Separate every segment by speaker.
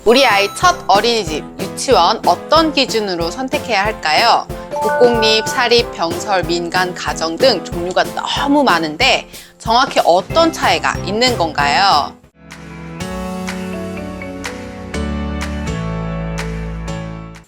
Speaker 1: 우리 아이 첫 어린이집, 유치원 어떤 기준으로 선택해야 할까요? 국공립, 사립, 병설, 민간, 가정 등 종류가 너무 많은데 정확히 어떤 차이가 있는 건가요?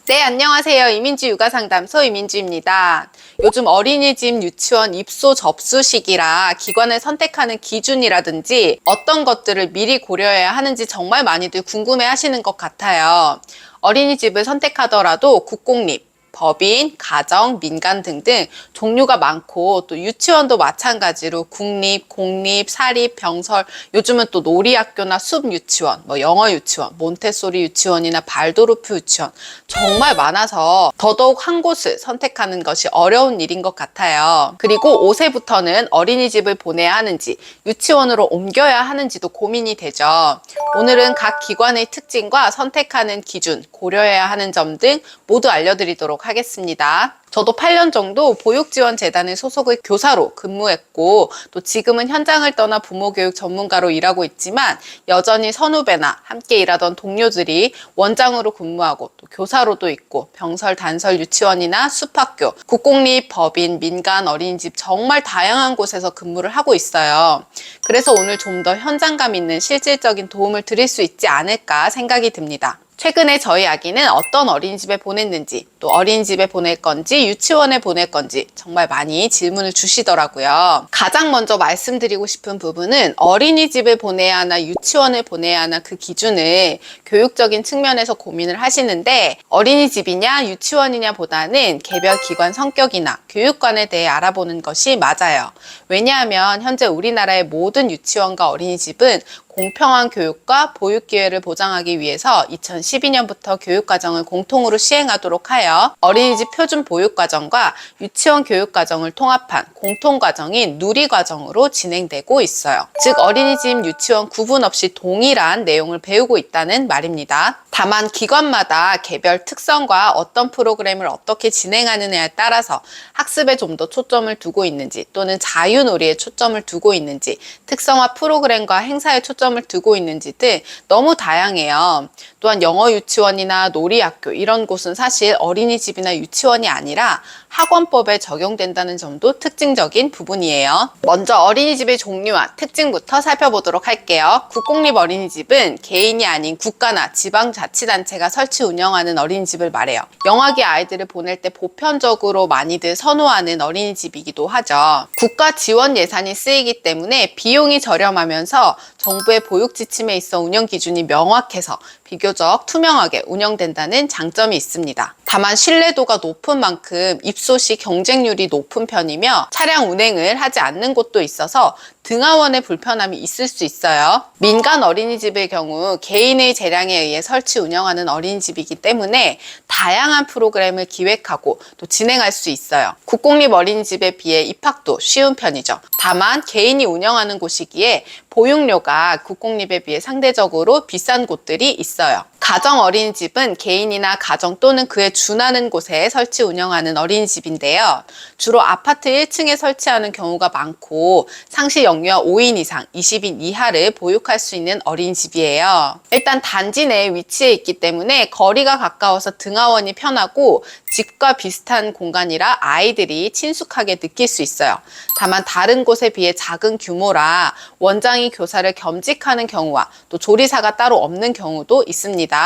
Speaker 1: 네, 안녕하세요. 이민지 육아상담소 이민지입니다. 요즘 어린이집, 유치원 입소 접수 시기라 기관을 선택하는 기준이라든지 어떤 것들을 미리 고려해야 하는지 정말 많이들 궁금해 하시는 것 같아요. 어린이집을 선택하더라도 국공립, 법인, 가정, 민간 등등 종류가 많고 또 유치원도 마찬가지로 국립, 공립, 사립, 병설, 요즘은 또 놀이학교나 숲유치원, 영어 유치원, 몬테소리 유치원이나 발도르프 유치원 정말 많아서 더더욱 한 곳을 선택하는 것이 어려운 일인 것 같아요. 그리고 5세부터는 어린이집을 보내야 하는지 유치원으로 옮겨야 하는지도 고민이 되죠. 오늘은 각 기관의 특징과 선택하는 기준, 고려해야 하는 점 등 모두 알려드리도록 하겠습니다. 저도 8년 정도 보육지원재단의 소속의 교사로 근무했고 또 지금은 현장을 떠나 부모교육 전문가로 일하고 있지만 여전히 선후배나 함께 일하던 동료들이 원장으로 근무하고 또 교사로도 있고 병설, 단설 유치원이나 숲학교, 국공립, 법인, 민간, 어린이집 정말 다양한 곳에서 근무를 하고 있어요. 그래서 오늘 좀 더 현장감 있는 실질적인 도움을 드릴 수 있지 않을까 생각이 듭니다. 최근에 저희 아기는 어떤 어린이집에 보냈는지, 또 어린이집에 보낼 건지, 유치원에 보낼 건지 정말 많이 질문을 주시더라고요. 가장 먼저 말씀드리고 싶은 부분은 어린이집을 보내야 하나, 유치원을 보내야 하나 그 기준을 교육적인 측면에서 고민을 하시는데 어린이집이냐, 유치원이냐 보다는 개별 기관 성격이나 교육관에 대해 알아보는 것이 맞아요. 왜냐하면 현재 우리나라의 모든 유치원과 어린이집은 공평한 교육과 보육 기회를 보장하기 위해서 2012년부터 교육과정을 공통으로 시행하도록 하여 어린이집 표준 보육과정과 유치원 교육과정을 통합한 공통과정인 누리과정으로 진행되고 있어요. 즉 어린이집, 유치원 구분 없이 동일한 내용을 배우고 있다는 말입니다. 다만 기관마다 개별 특성과 어떤 프로그램을 어떻게 진행하느냐에 따라서 학습에 좀 더 초점을 두고 있는지 또는 자유놀이에 초점을 두고 있는지 특성화 프로그램과 행사에 초점을 두고 있는지 등 너무 다양해요. 또한 영어 유치원이나 놀이학교 이런 곳은 사실 어린이집이나 유치원이 아니라 학원법에 적용된다는 점도 특징적인 부분이에요. 먼저 어린이집의 종류와 특징부터 살펴보도록 할게요. 국공립 어린이집은 개인이 아닌 국가나 지방자치단체가 설치 운영하는 어린이집을 말해요. 영아기 아이들을 보낼 때 보편적으로 많이들 선호하는 어린이집이기도 하죠. 국가 지원 예산이 쓰이기 때문에 비용이 저렴하면서 정부의 보육 지침에 있어 운영 기준이 명확해서 비교적 투명하게 운영된다는 장점이 있습니다. 다만 신뢰도가 높은 만큼 입소 시 경쟁률이 높은 편이며 차량 운행을 하지 않는 곳도 있어서 등하원의 불편함이 있을 수 있어요. 민간 어린이집의 경우 개인의 재량에 의해 설치 운영하는 어린이집이기 때문에 다양한 프로그램을 기획하고 또 진행할 수 있어요. 국공립 어린이집에 비해 입학도 쉬운 편이죠. 다만 개인이 운영하는 곳이기에 보육료가 국공립에 비해 상대적으로 비싼 곳들이 있어요. 가정 어린이집은 개인이나 가정 또는 그에 준하는 곳에 설치 운영하는 어린이집인데요. 주로 아파트 1층에 설치하는 경우가 많고 상시 영유아 5인 이상 20인 이하를 보육할 수 있는 어린이집이에요. 일단 단지 내에 위치해 있기 때문에 거리가 가까워서 등하원이 편하고 집과 비슷한 공간이라 아이들이 친숙하게 느낄 수 있어요. 다만 다른 곳에 비해 작은 규모라 원장이 교사를 겸직하는 경우와 또 조리사가 따로 없는 경우도 있습니다.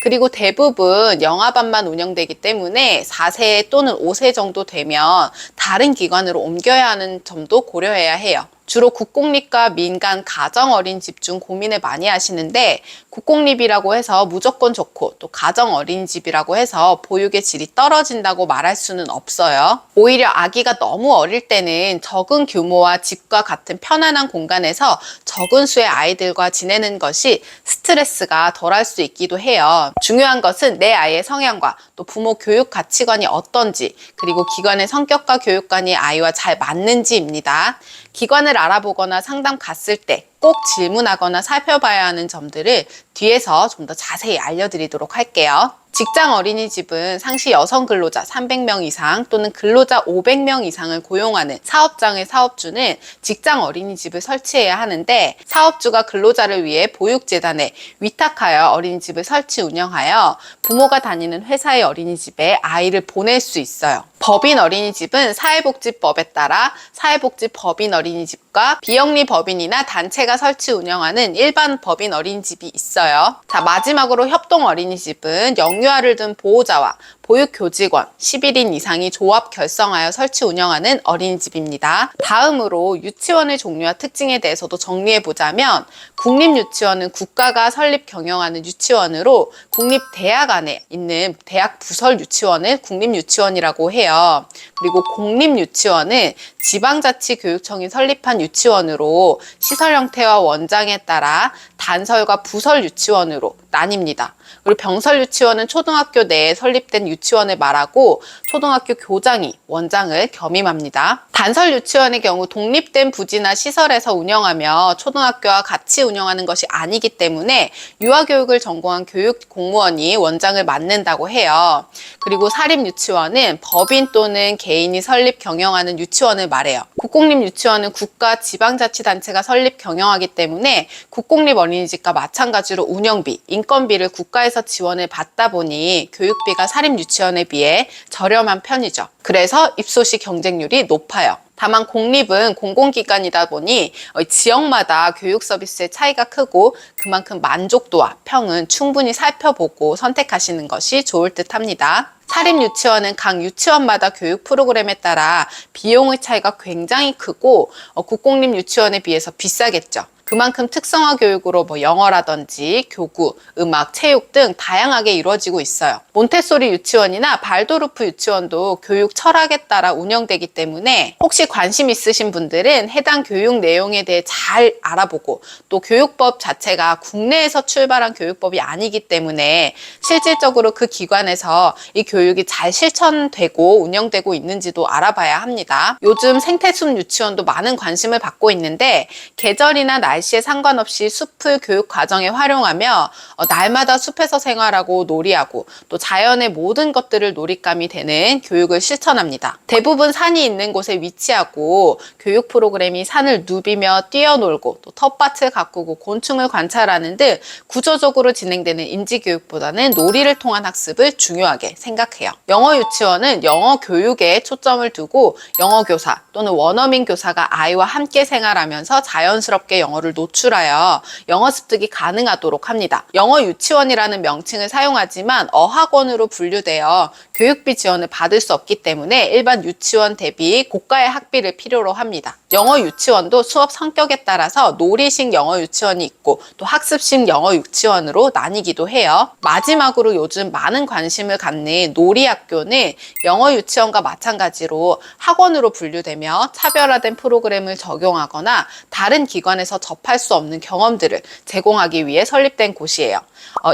Speaker 1: 그리고 대부분 영아반만 운영되기 때문에 4세 또는 5세 정도 되면 다른 기관으로 옮겨야 하는 점도 고려해야 해요. 주로 국공립과 민간 가정 어린이집 중 고민을 많이 하시는데 국공립이라고 해서 무조건 좋고 또 가정 어린이집이라고 해서 보육의 질이 떨어진다고 말할 수는 없어요. 오히려 아기가 너무 어릴 때는 적은 규모와 집과 같은 편안한 공간에서 적은 수의 아이들과 지내는 것이 스트레스가 덜할 수 있기도 해요. 중요한 것은 내 아이의 성향과 또 부모 교육 가치관이 어떤지 그리고 기관의 성격과 교육관이 아이와 잘 맞는지입니다. 기관을 알아보거나 상담 갔을 때 꼭 질문하거나 살펴봐야 하는 점들을 뒤에서 좀 더 자세히 알려드리도록 할게요. 직장 어린이집은 상시 여성 근로자 300명 이상 또는 근로자 500명 이상을 고용하는 사업장의 사업주는 직장 어린이집을 설치해야 하는데, 사업주가 근로자를 위해 보육재단에 위탁하여 어린이집을 설치 운영하여 부모가 다니는 회사의 어린이집에 아이를 보낼 수 있어요. 법인 어린이집은 사회복지법에 따라 사회복지 법인 어린이집과 비영리 법인이나 단체가 설치 운영하는 일반 법인 어린이집이 있어요. 자, 마지막으로 협동 어린이집은 영유아를 둔 보호자와 보육교직원 11인 이상이 조합 결성하여 설치 운영하는 어린이집입니다. 다음으로 유치원의 종류와 특징에 대해서도 정리해보자면, 국립유치원은 국가가 설립 경영하는 유치원으로 국립대학 안에 있는 대학 부설 유치원을 국립유치원이라고 해요. 그리고 공립유치원은 지방자치교육청이 설립한 유치원으로 시설 형태와 원장에 따라 단설과 부설 유치원으로 나뉩니다. 그리고 병설 유치원은 초등학교 내에 설립된 유치원을 말하고 초등학교 교장이 원장을 겸임합니다. 단설 유치원의 경우 독립된 부지나 시설에서 운영하며 초등학교와 같이 운영하는 것이 아니기 때문에 유아교육을 전공한 교육 공무원이 원장을 맡는다고 해요. 그리고 사립유치원은 법인 또는 개인이 설립 경영하는 유치원을 말해요. 국공립유치원은 국가 지방자치단체가 설립 경영하기 때문에 국공립 어린이집과 마찬가지로 운영비, 인건비를 국가에서 지원을 받다 보니 교육비가 사립유치원에 비해 저렴한 편이죠. 그래서 입소시 경쟁률이 높아요. 다만 공립은 공공기관이다 보니 지역마다 교육 서비스의 차이가 크고 그만큼 만족도와 평은 충분히 살펴보고 선택하시는 것이 좋을 듯 합니다. 사립유치원은 각 유치원마다 교육 프로그램에 따라 비용의 차이가 굉장히 크고 국공립 유치원에 비해서 비싸겠죠. 그만큼 특성화 교육으로 영어라든지 교구, 음악, 체육 등 다양하게 이루어지고 있어요. 몬테소리 유치원이나 발도르프 유치원도 교육 철학에 따라 운영되기 때문에 혹시 관심 있으신 분들은 해당 교육 내용에 대해 잘 알아보고, 또 교육법 자체가 국내에서 출발한 교육법이 아니기 때문에 실질적으로 그 기관에서 이 교육이 잘 실천되고 운영되고 있는지도 알아봐야 합니다. 요즘 생태숲 유치원도 많은 관심을 받고 있는데, 계절이나 날씨에 상관없이 숲을 교육 과정에 활용하며 날마다 숲에서 생활하고 놀이하고 또 자연의 모든 것들을 놀잇감이 되는 교육을 실천합니다. 대부분 산이 있는 곳에 위치하고 교육 프로그램이 산을 누비며 뛰어놀고 또 텃밭을 가꾸고 곤충을 관찰하는 등 구조적으로 진행되는 인지교육보다는 놀이를 통한 학습을 중요하게 생각해요. 영어 유치원은 영어 교육에 초점을 두고 영어 교사 또는 원어민 교사가 아이와 함께 생활하면서 자연스럽게 영어를 노출하여 영어 습득이 가능하도록 합니다. 영어 유치원이라는 명칭을 사용하지만 어학원으로 분류되어 교육비 지원을 받을 수 없기 때문에 일반 유치원 대비 고가의 학비를 필요로 합니다. 영어 유치원도 수업 성격에 따라서 놀이식 영어 유치원이 있고 또 학습식 영어 유치원으로 나뉘기도 해요. 마지막으로 요즘 많은 관심을 갖는 놀이학교는 영어 유치원과 마찬가지로 학원으로 분류되며 차별화된 프로그램을 적용하거나 다른 기관에서 접할 수 없는 경험들을 제공하기 위해 설립된 곳이에요.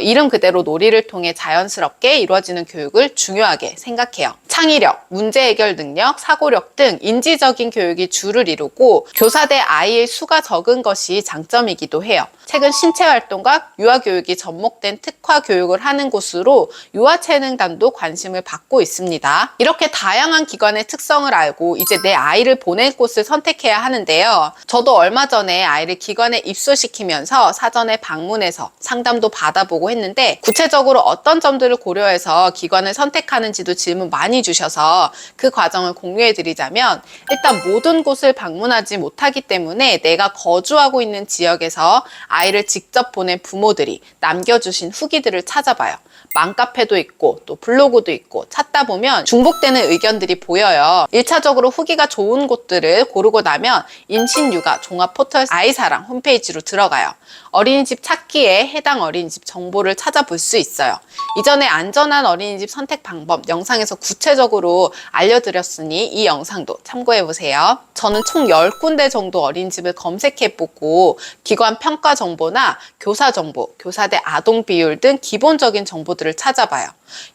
Speaker 1: 이름 그대로 놀이를 통해 자연스럽게 이루어지는 교육을 중요하게 생각해요. 창의력, 문제 해결 능력, 사고력 등 인지적인 교육이 주를 이루고 교사대 아이의 수가 적은 것이 장점이기도 해요. 최근 신체활동과 유아교육이 접목된 특화 교육을 하는 곳으로 유아체능단도 관심을 받고 있습니다. 이렇게 다양한 기관의 특성을 알고 이제 내 아이를 보낼 곳을 선택해야 하는데요. 저도 얼마 전에 아이를 기관에 입소시키면서 사전에 방문해서 상담도 받아보고 했는데, 구체적으로 어떤 점들을 고려해서 기관을 선택하는지도 질문 많이 주셔서 그 과정을 공유해드리자면, 일단 모든 곳을 방문하지 못하기 때문에 내가 거주하고 있는 지역에서 아이를 직접 보낸 부모들이 남겨주신 후기들을 찾아봐요. 맘카페도 있고 또 블로그도 있고 찾다 보면 중복되는 의견들이 보여요. 1차적으로 후기가 좋은 곳들을 고르고 나면 임신육아 종합 포털 아이사랑 홈페이지로 들어가요. 어린이집 찾기에 해당 어린이집 정보를 찾아볼 수 있어요. 이전에 안전한 어린이집 선택 방법 영상에서 구체적으로 알려드렸으니 이 영상도 참고해보세요. 저는 총 10군데 정도 어린이집을 검색해보고 기관 평가 정보나 교사 정보, 교사대 아동 비율 등 기본적인 정보들을 찾아봐요.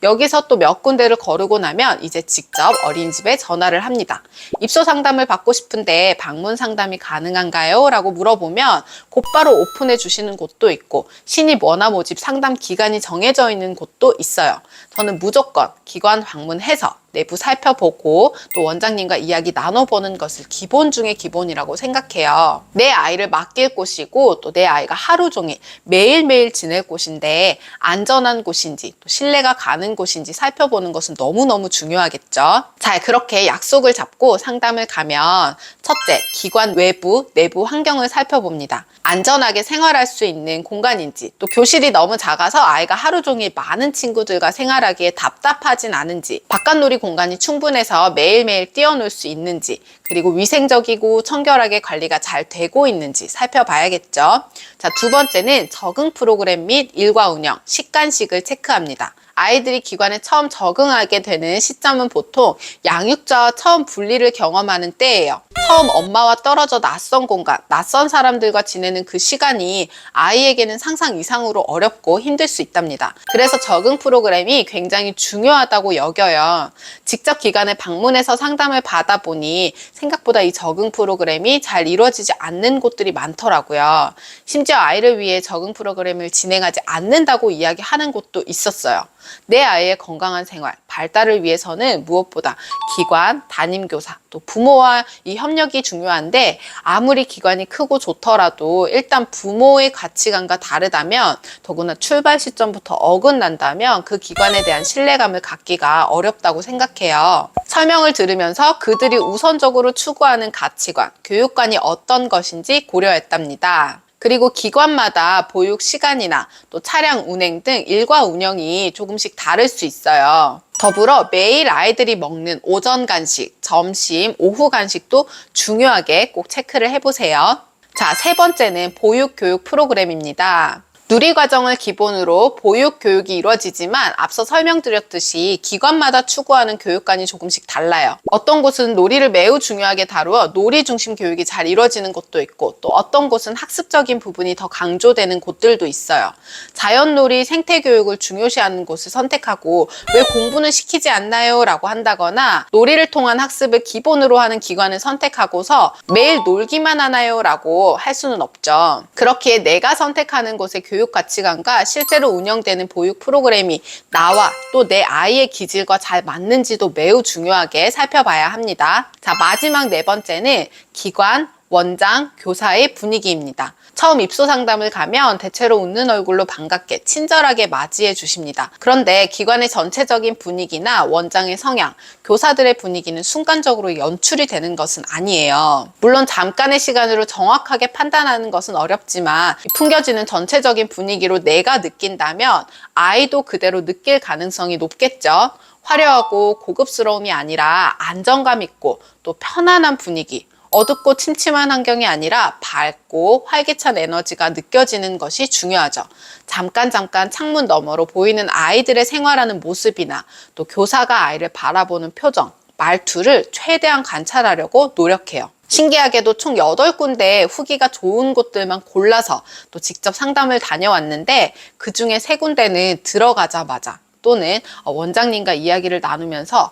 Speaker 1: 여기서 또 몇 군데를 거르고 나면 이제 직접 어린이집에 전화를 합니다. 입소 상담을 받고 싶은데 방문 상담이 가능한가요? 라고 물어보면 곧바로 오픈해 주시는 곳도 있고 신입 원화 모집 상담 기간이 정해져 있는 곳도 있어요. 저는 무조건 기관 방문해서 내부 살펴보고 또 원장님과 이야기 나눠보는 것을 기본 중에 기본이라고 생각해요. 내 아이를 맡길 곳이고 또 내 아이가 하루 종일 매일매일 지낼 곳인데 안전한 곳인지 또 신뢰가 가는 곳인지 살펴보는 것은 너무너무 중요하겠죠. 자, 그렇게 약속을 잡고 상담을 가면 첫째, 기관 외부, 내부 환경을 살펴봅니다. 안전하게 생활할 수 있는 공간인지 또 교실이 너무 작아서 아이가 하루 종일 많은 친구들과 생활하기에 답답하진 않은지 바깥놀이 공간이 충분해서 매일매일 뛰어놀 수 있는지 그리고 위생적이고 청결하게 관리가 잘 되고 있는지 살펴봐야겠죠. 자, 두 번째는 적응 프로그램 및 일과 운영, 식간식을 체크합니다. 아이들이 기관에 처음 적응하게 되는 시점은 보통 양육자와 처음 분리를 경험하는 때예요. 처음 엄마와 떨어져 낯선 공간, 낯선 사람들과 지내는 그 시간이 아이에게는 상상 이상으로 어렵고 힘들 수 있답니다. 그래서 적응 프로그램이 굉장히 중요하다고 여겨요. 직접 기관에 방문해서 상담을 받아보니 생각보다 이 적응 프로그램이 잘 이루어지지 않는 곳들이 많더라고요. 심지어 아이를 위해 적응 프로그램을 진행하지 않는다고 이야기하는 곳도 있었어요. 내 아이의 건강한 생활, 발달을 위해서는 무엇보다 기관, 담임교사, 또 부모와 이 협력이 중요한데 아무리 기관이 크고 좋더라도 일단 부모의 가치관과 다르다면 더구나 출발 시점부터 어긋난다면 그 기관에 대한 신뢰감을 갖기가 어렵다고 생각해요. 설명을 들으면서 그들이 우선적으로 추구하는 가치관, 교육관이 어떤 것인지 고려했답니다. 그리고 기관마다 보육 시간이나 또 차량 운행 등 일과 운영이 조금씩 다를 수 있어요. 더불어 매일 아이들이 먹는 오전 간식, 점심, 오후 간식도 중요하게 꼭 체크를 해보세요. 자, 세 번째는 보육 교육 프로그램입니다. 누리과정을 기본으로 보육 교육이 이루어지지만 앞서 설명드렸듯이 기관마다 추구하는 교육관이 조금씩 달라요. 어떤 곳은 놀이를 매우 중요하게 다루어 놀이 중심 교육이 잘 이루어지는 곳도 있고 또 어떤 곳은 학습적인 부분이 더 강조되는 곳들도 있어요. 자연놀이, 생태교육을 중요시하는 곳을 선택하고 왜 공부는 시키지 않나요? 라고 한다거나 놀이를 통한 학습을 기본으로 하는 기관을 선택하고서 매일 놀기만 하나요? 라고 할 수는 없죠. 그렇기에 내가 선택하는 곳의 교육 가치관과 실제로 운영되는 보육 프로그램이 나와 또 내 아이의 기질과 잘 맞는지도 매우 중요하게 살펴봐야 합니다. 자, 마지막 네 번째는 기관, 원장, 교사의 분위기입니다. 처음 입소 상담을 가면 대체로 웃는 얼굴로 반갑게 친절하게 맞이해 주십니다. 그런데 기관의 전체적인 분위기나 원장의 성향, 교사들의 분위기는 순간적으로 연출이 되는 것은 아니에요. 물론 잠깐의 시간으로 정확하게 판단하는 것은 어렵지만 풍겨지는 전체적인 분위기로 내가 느낀다면 아이도 그대로 느낄 가능성이 높겠죠. 화려하고 고급스러움이 아니라 안정감 있고 또 편안한 분위기, 어둡고 침침한 환경이 아니라 밝고 활기찬 에너지가 느껴지는 것이 중요하죠. 잠깐 창문 너머로 보이는 아이들의 생활하는 모습이나 또 교사가 아이를 바라보는 표정, 말투를 최대한 관찰하려고 노력해요. 신기하게도 총 8군데 후기가 좋은 곳들만 골라서 또 직접 상담을 다녀왔는데 그 중에 3군데는 들어가자마자 또는 원장님과 이야기를 나누면서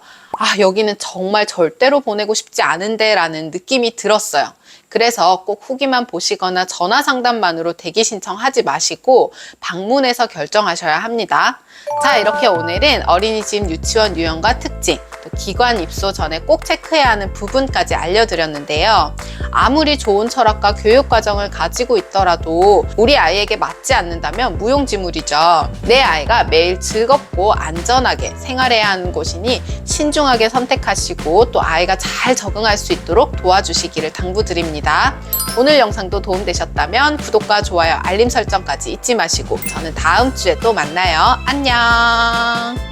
Speaker 1: 여기는 정말 절대로 보내고 싶지 않은데 라는 느낌이 들었어요. 그래서 꼭 후기만 보시거나 전화 상담만으로 대기 신청하지 마시고 방문해서 결정하셔야 합니다. 자, 이렇게 오늘은 어린이집 유치원 유형과 특징, 또 기관 입소 전에 꼭 체크해야 하는 부분까지 알려드렸는데요. 아무리 좋은 철학과 교육 과정을 가지고 있더라도 우리 아이에게 맞지 않는다면 무용지물이죠. 내 아이가 매일 즐겁고 안전하게 생활해야 하는 곳이니 신중하게 선택하시고 또 아이가 잘 적응할 수 있도록 도와주시기를 당부드립니다. 오늘 영상도 도움되셨다면 구독과 좋아요, 알림 설정까지 잊지 마시고 저는 다음 주에 또 만나요. 안녕.